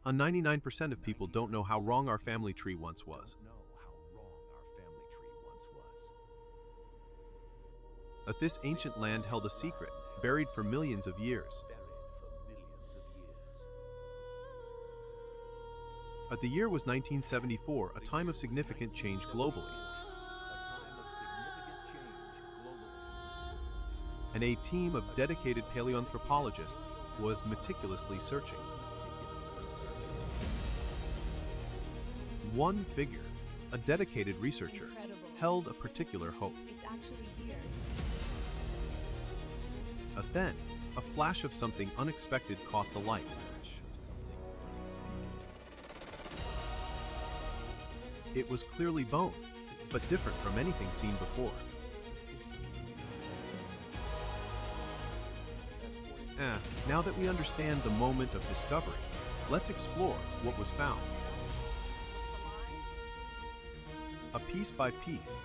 99% of people don't know how wrong our family tree once was. That this ancient land held a secret, buried for millions of years. The year was 1974, a time of significant change globally. And a team of dedicated paleoanthropologists was meticulously searching. One figure, a dedicated researcher, held a particular hope. It's actually here. Then, a flash of something unexpected caught the light. It was clearly bone, but different from anything seen before. Now that we understand the moment of discovery, let's explore what was found. Piece by piece,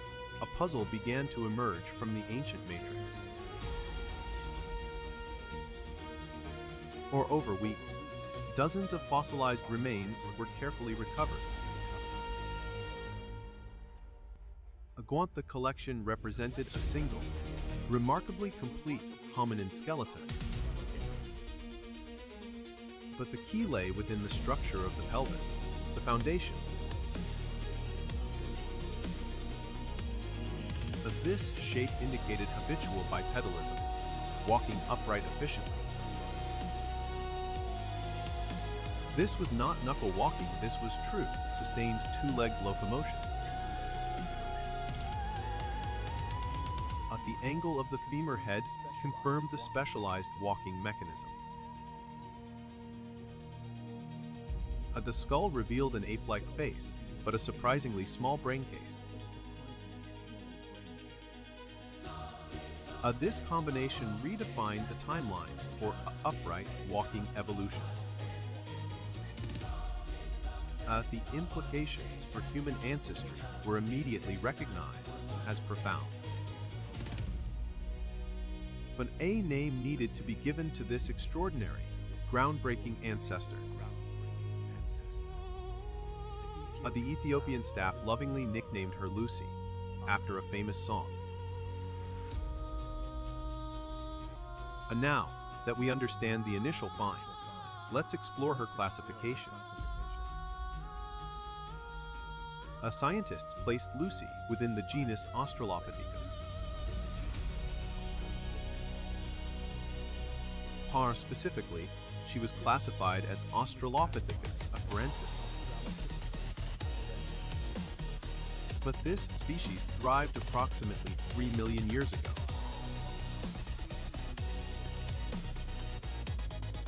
a puzzle began to emerge from the ancient matrix. For over weeks, dozens of fossilized remains were carefully recovered. The collection represented a single, remarkably complete hominin skeleton. But the key lay within the structure of the pelvis, the foundation. This shape indicated habitual bipedalism, walking upright efficiently. This was not knuckle walking, this was true, sustained two-legged locomotion. At the angle of the femur head confirmed the specialized walking mechanism. The skull revealed an ape-like face, but a surprisingly small brain case. This combination redefined the timeline for upright walking evolution. The implications for human ancestry were immediately recognized as profound. But a name needed to be given to this extraordinary, groundbreaking ancestor. The Ethiopian staff lovingly nicknamed her Lucy, after a famous song. And now that we understand the initial find, let's explore her classification. Scientists placed Lucy within the genus Australopithecus. Specifically, she was classified as Australopithecus afarensis. But this species thrived approximately 3 million years ago.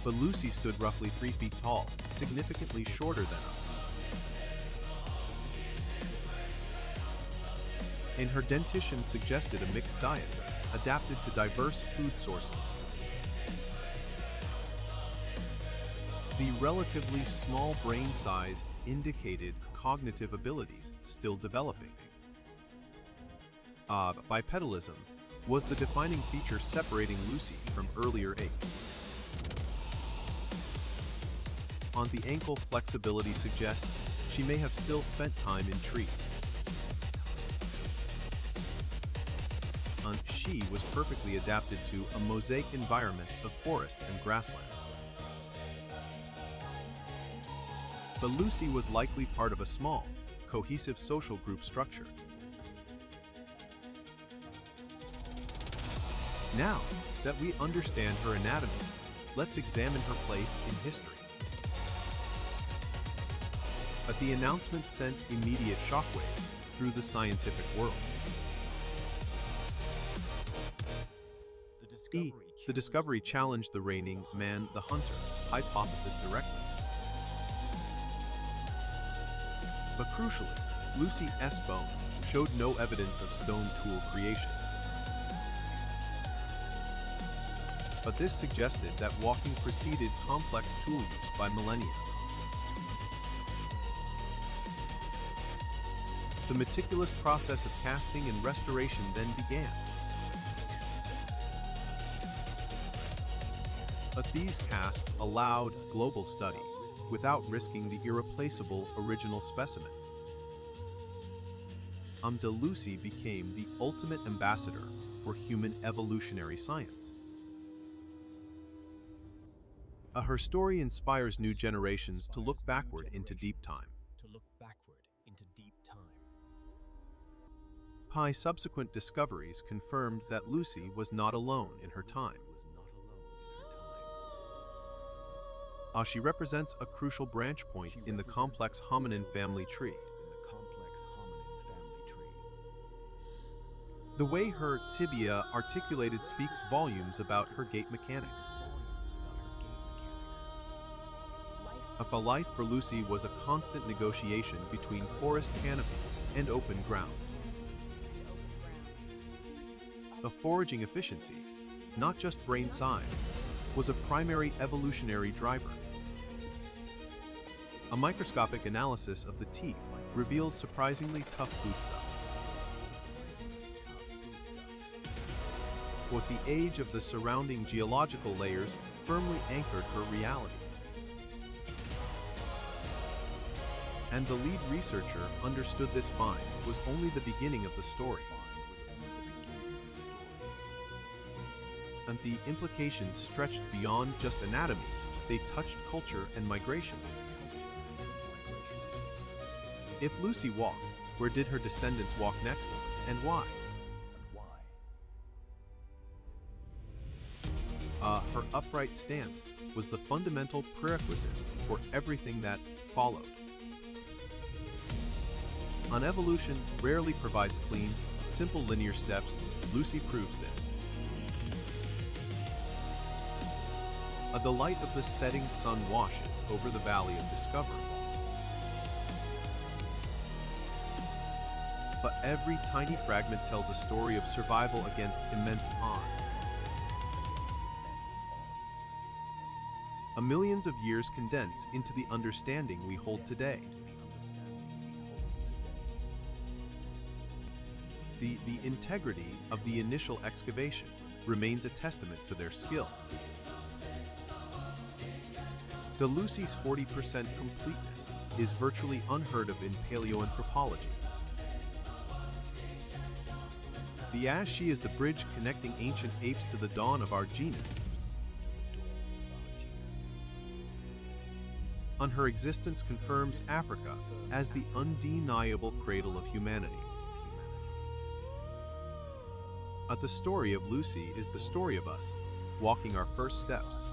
But Lucy stood roughly 3 feet tall, significantly shorter than us. And her dentition suggested a mixed diet, adapted to diverse food sources. The relatively small brain size indicated cognitive abilities still developing. Bipedalism was the defining feature separating Lucy from earlier apes. On the ankle, flexibility suggests she may have still spent time in trees. She was perfectly adapted to a mosaic environment of forest and grassland. But Lucy was likely part of a small, cohesive social group structure. Now that we understand her anatomy, let's examine her place in history. But the announcement sent immediate shockwaves through the scientific world. The discovery challenged the reigning man the hunter hypothesis directly. But crucially, Lucy S. bones showed no evidence of stone tool creation. But this suggested that walking preceded complex tool use by millennia. The meticulous process of casting and restoration then began. But these casts allowed global study, without risking the irreplaceable original specimen. Lucy became the ultimate ambassador for human evolutionary science. Her story inspires new generations to look backward into deep time. Pai's subsequent discoveries confirmed that Lucy was not alone in her time. She represents a crucial branch point in the complex hominin family tree. The way her tibia articulated speaks volumes about her gait mechanics. A life for Lucy was a constant negotiation between forest canopy and open ground. A foraging efficiency, not just brain size, was a primary evolutionary driver. A microscopic analysis of the teeth reveals surprisingly tough foodstuffs. With the age of the surrounding geological layers firmly anchored her reality. And the lead researcher understood this find was only the beginning of the story. And the implications stretched beyond just anatomy, they touched culture and migration. If Lucy walked, where did her descendants walk next, and why? Her upright stance was the fundamental prerequisite for everything that followed. Evolution rarely provides clean, simple linear steps. Lucy proves this. The light of the setting sun washes over the valley of discovery. But every tiny fragment tells a story of survival against immense odds. Millions of years condense into the understanding we hold today. The integrity of the initial excavation remains a testament to their skill. Lucy's 40% completeness is virtually unheard of in paleoanthropology. As she is the bridge connecting ancient apes to the dawn of our genus. Her existence confirms Africa as the undeniable cradle of humanity. The story of Lucy is the story of us, walking our first steps.